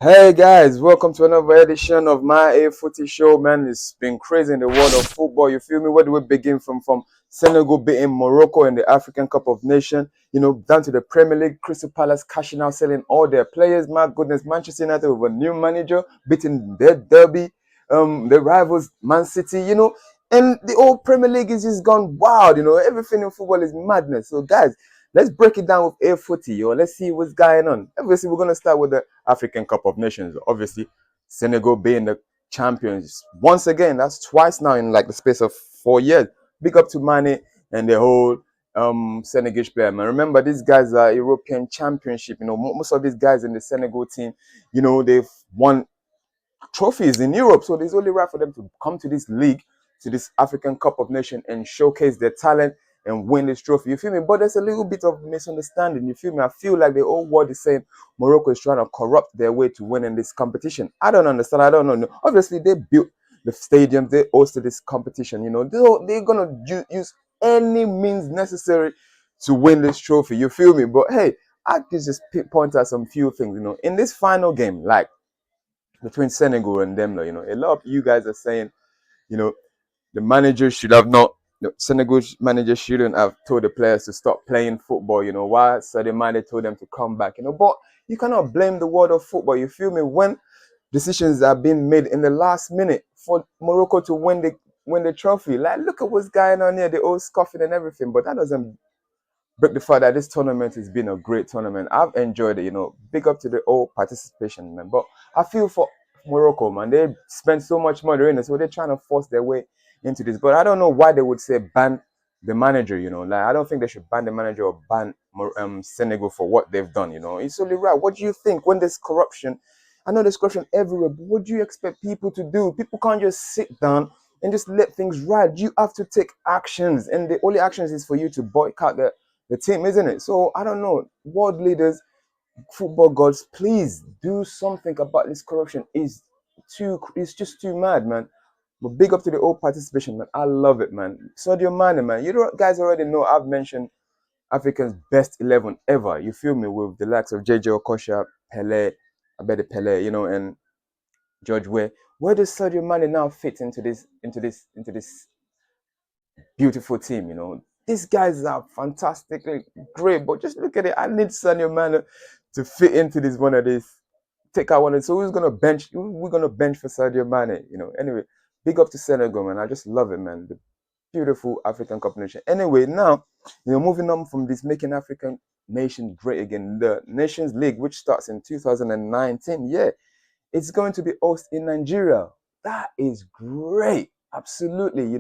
Hey guys, welcome to another edition of my A Footy Show, man. It's been crazy in the world of football. You feel me? Where do we begin from? From Senegal beating Morocco in the African Cup of Nations, down to the Premier League, Crystal Palace cashing out, selling all their players. My goodness, Manchester United with a new manager, beating their derby, the rivals, Man City, and the whole Premier League is just gone wild. Everything in football is madness. So, guys, let's break it down with A Footy, yo. Let's see what's going on. Obviously, we're gonna start with the African Cup of Nations. Obviously, Senegal being the champions once again. That's twice now in like the space of 4 years. Big up to Mane and the whole Senegalese player, man. Remember, these guys are European Championship. Most of these guys in the Senegal team, they've won trophies in Europe. So it's only right for them to come to this league, to this African Cup of Nations, and showcase their talent and win this trophy. You feel me? But there's a little bit of misunderstanding. You feel me? I feel like the whole world is saying Morocco is trying to corrupt their way to winning this competition. I don't understand. I don't know. Obviously, they built the stadiums, they hosted this competition. They're gonna use any means necessary to win this trophy. You feel me? But hey, I can just point out some few things. In this final game, like between Senegal and them, a lot of you guys are saying, you know, the manager should have not. The Senegal manager shouldn't have told the players to stop playing football. Why? So the manager told them to come back. But you cannot blame the world of football. You feel me? When decisions are being made in the last minute for Morocco to win the trophy, like look at what's going on here. They're all scoffing and everything, but that doesn't break the fact that this tournament has been a great tournament. I've enjoyed it, Big up to the whole participation, man. But I feel for Morocco, man. They spent so much money in it, so they're trying to force their way into this. But I don't know why they would say ban the manager, Like I don't think they should ban the manager or ban Senegal for what they've done, It's only right. What do you think when there's corruption? I know there's corruption everywhere, but what do you expect people to do? People can't just sit down and just let things ride. You have to take actions, and the only actions is for you to boycott the team, isn't it? So I don't know. World leaders, football gods, please do something about this corruption. It's just too mad, man. But big up to the whole participation, man. I love it, man. Sadio Mane, man. Guys already know I've mentioned Africa's best 11 ever. You feel me? With the likes of JJ Okocha, Pele, Pele, and George Weah. Where does Sadio Mane now fit into this beautiful team, These guys are fantastically great, but just look at it. I need Sadio Mane to fit into this one of these. Take out one of these. So who's gonna bench? We're gonna bench for Sadio Mane, Anyway, big up to Senegal, man. I just love it, man. The beautiful African Cup nation. Anyway, now, moving on from this making African nation great again, the Nations League, which starts in 2019. Yeah, it's going to be hosted in Nigeria. That is great. Absolutely.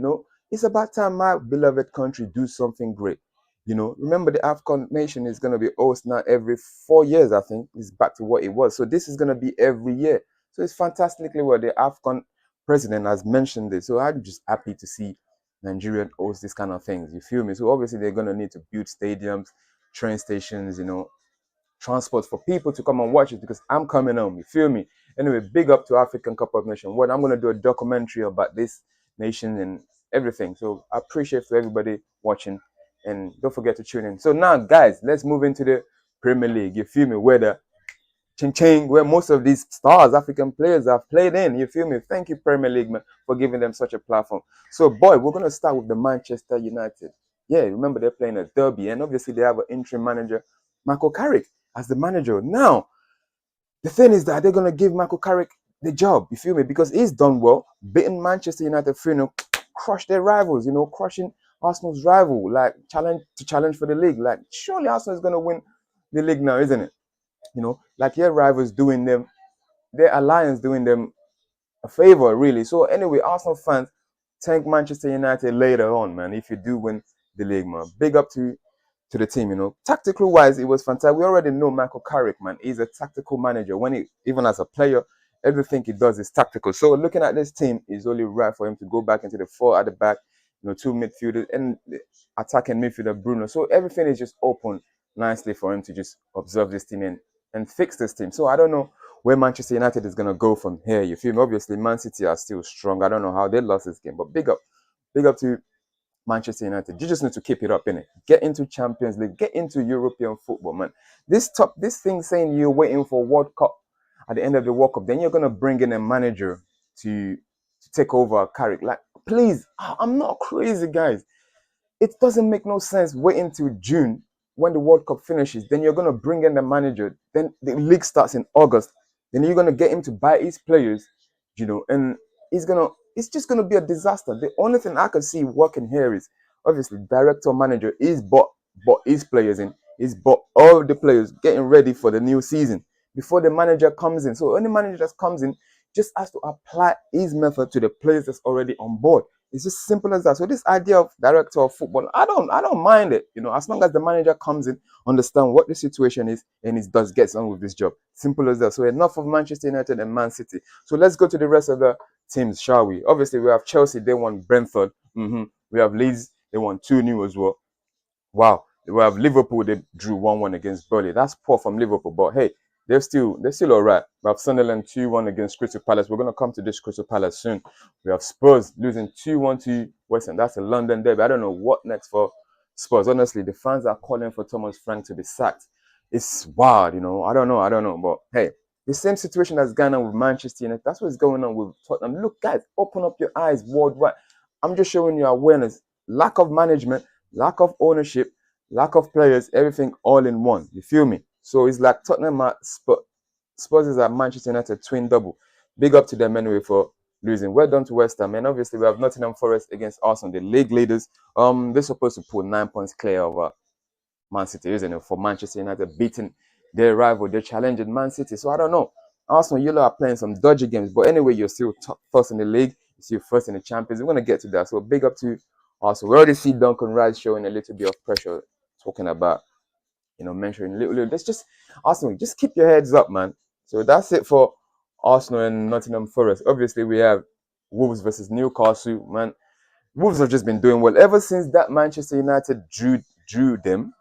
It's about time my beloved country do something great. Remember the AFCON nation is going to be hosted now every 4 years, I think. It's back to what it was. So this is going to be every year. So it's fantastically well. The AFCON president has mentioned this. So I'm just happy to see Nigeria host this kind of things. You feel me? So obviously they're going to need to build stadiums, train stations, transport for people to come and watch it because I'm coming home. You feel me? Anyway, big up to African Cup of Nations. What I'm gonna do a documentary about this nation and everything. So I appreciate for everybody watching, and don't forget to tune in. So now, guys, let's move into the Premier League. You feel me? Where the ching ching, where most of these stars, African players, have played in. You feel me? Thank you, Premier League, man, for giving them such a platform. So, boy, we're gonna start with the Manchester United. Yeah, remember they're playing a derby, and obviously they have an interim manager, Michael Carrick, as the manager. Now, the thing is that they're gonna give Michael Carrick the job. You feel me? Because he's done well, beating Manchester United 3-0, crush their rivals. Crushing Arsenal's rival, like challenge for the league. Like surely Arsenal is gonna win the league now, isn't it? Like your rivals doing them, their alliance doing them a favor, really. So anyway, Arsenal fans, thank Manchester United later on, man. If you do win the league, man, big up to the team. Tactical wise, it was fantastic. We already know Michael Carrick, man. He's a tactical manager. Even as a player, everything he does is tactical. So looking at this team, it's only right for him to go back into the four at the back, two midfielders and attacking midfielder Bruno. So everything is just open nicely for him to just observe this team and fix this team. So I don't know where Manchester United is gonna go from here. You feel me? Obviously, Man City are still strong. I don't know how they lost this game, but big up to Manchester United. You just need to keep it up, innit? Get into Champions League, get into European football, man. This thing saying you're waiting for World Cup. at the end of the World Cup, then you're gonna bring in a manager to take over a character. Like, please, I'm not crazy, guys. It doesn't make no sense waiting till June when the World Cup finishes. Then you're gonna bring in the manager. Then the league starts in August. Then you're gonna get him to buy his players, and it's just gonna be a disaster. The only thing I can see working here is obviously director manager is bought his players in, is bought all the players getting ready for the new season before the manager comes in. So any manager that comes in just has to apply his method to the players that's already on board. It's just simple as that. So this idea of director of football, I don't mind it. As long as the manager comes in, understand what the situation is, and he does gets on with this job. Simple as that. So enough of Manchester United and Man City. So let's go to the rest of the teams, shall we? Obviously, we have Chelsea. They won Brentford. We have Leeds. They won 2-0 as well. Wow. We have Liverpool. They drew 1-1 against Burnley. That's poor from Liverpool, but hey, they're still all right. We have Sunderland 2-1 against Crystal Palace. We're gonna come to this Crystal Palace soon. We have Spurs losing 2-1 to West Ham. That's a London derby. I don't know what next for Spurs. Honestly, the fans are calling for Thomas Frank to be sacked. It's wild. I don't know. But hey, the same situation that's going on with Manchester United. That's what's going on with Tottenham. Look, guys, open up your eyes worldwide. I'm just showing you awareness. Lack of management, lack of ownership, lack of players, everything all in one. You feel me? So it's like Tottenham at Spurs is at Manchester United twin double. Big up to them anyway for losing. Well done to West Ham. And obviously we have Nottingham Forest against Arsenal, the league leaders. They're supposed to pull 9 points clear of Man City, isn't it? For Manchester United beating their rival, they're challenging Man City. So I don't know. Arsenal, you are playing some dodgy games, but anyway, you're still first in the league. You're still first in the Champions. We're gonna get to that. So big up to Arsenal. We already see Duncan Rice showing a little bit of pressure, talking about mentioning little. Let's just Arsenal, just keep your heads up, man. So that's it for Arsenal and Nottingham Forest. Obviously, we have Wolves versus Newcastle, man. Wolves have just been doing well ever since that Manchester United drew them.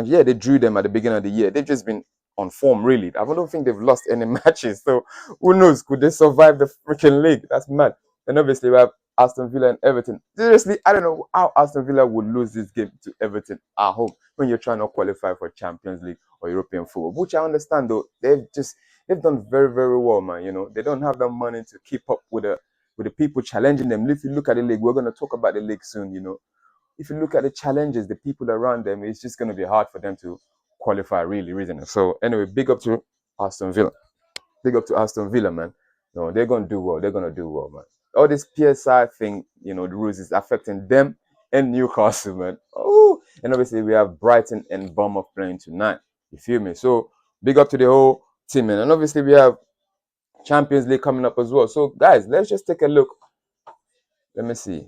Yeah, they drew them at the beginning of the year. They've just been on form, really. I don't think they've lost any matches. So who knows? Could they survive the freaking league? That's mad. And obviously, we have Aston Villa and Everton. Seriously, I don't know how Aston Villa would lose this game to Everton at home when you're trying to qualify for Champions League or European football. Which I understand, though. They've done very, very well, man. They don't have the money to keep up with the people challenging them. If you look at the league, we're going to talk about the league soon. If you look at the challenges, the people around them, it's just going to be hard for them to qualify, really, isn't it? So anyway, big up to Aston Villa. Big up to Aston Villa, man. No, they're going to do well. They're going to do well, man. All this PSI thing, the rules is affecting them and Newcastle, man. Oh, and obviously we have Brighton and Bournemouth playing tonight. You feel me? So big up to the whole team, man. And obviously we have Champions League coming up as well. So guys, let's just take a look. Let me see.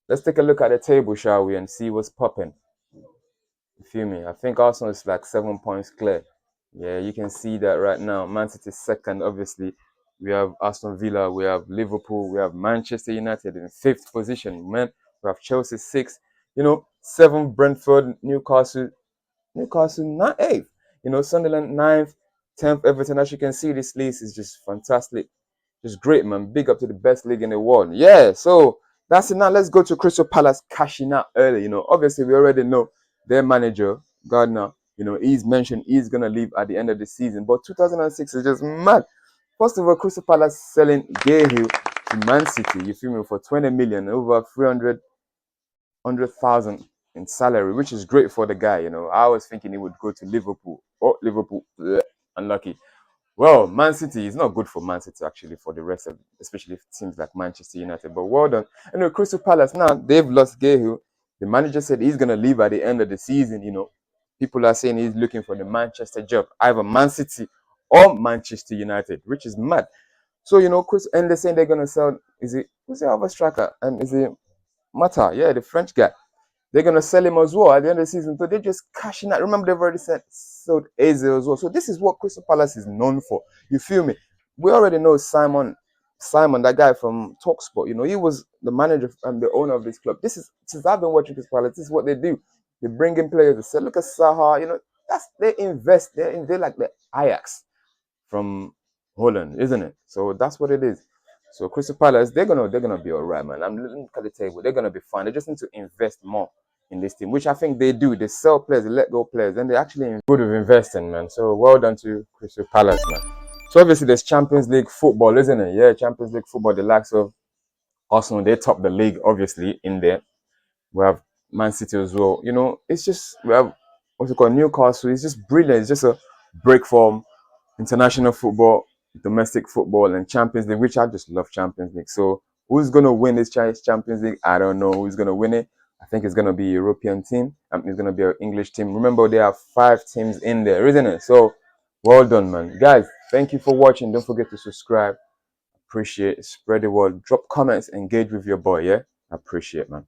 Let's take a look at the table, shall we, and see what's popping. You feel me? I think Arsenal is like 7 points clear. Yeah, you can see that right now. Man City second, obviously. We have Aston Villa, we have Liverpool, we have Manchester United in fifth position. Man, we have Chelsea sixth. Seventh Brentford, Newcastle not eighth. Sunderland ninth, 10th Everton. As you can see, this list is just fantastic. Just great, man. Big up to the best league in the world. Yeah, so that's it. Now let's go to Crystal Palace cashing out early. Obviously we already know their manager, Gardner, he's mentioned he's going to leave at the end of the season. But 2006 is just mad. First of all, Crystal Palace selling Cahill to Man City, you feel me, for 20 million, over 300,000 in salary, which is great for the guy. I was thinking he would go to Liverpool. Oh, Liverpool, bleh, unlucky. Well, Man City is not good for Man City, actually, for the rest of, especially teams like Manchester United. But well done. Crystal Palace now, they've lost Cahill. The manager said he's going to leave at the end of the season. People are saying he's looking for the Manchester job, either Man City or Manchester United, which is mad. So, Chris, and they're saying they're going to sell, who's the other striker? Is it Mata? Yeah, the French guy. They're going to sell him as well at the end of the season. So they're just cashing out. Remember, they've already sold Eze as well. So this is what Crystal Palace is known for. You feel me? We already know Simon, that guy from TalkSport. He was the manager and the owner of this club. Since I've been watching Crystal Palace, this is what they do. They bring in players. They say, look at Saha. They invest. They're like the Ajax from Holland, isn't it? So that's what it is. So Crystal Palace, they're gonna be all right, man. I'm looking at the table. They're gonna be fine. They just need to invest more in this team, which I think they do. They sell players, they let go players, and they actually good with investing, man. So well done to Crystal Palace, man. So obviously there's Champions League football, isn't it? Yeah, Champions League football. The likes of Arsenal, they top the league, obviously in there. We have Man City as well. You know, it's just we have what's it called Newcastle. It's just brilliant. It's just a break from international football, domestic football, and Champions League, which I just love Champions League. So who's gonna win this Champions League? I don't know who's gonna win it. I think it's gonna be a European team. It's gonna be an English team. Remember, there are 5 teams in there, isn't it? So well done, man. Guys, thank you for watching. Don't forget to subscribe. Appreciate it. Spread the word. Drop comments. Engage with your boy. Yeah, appreciate, man.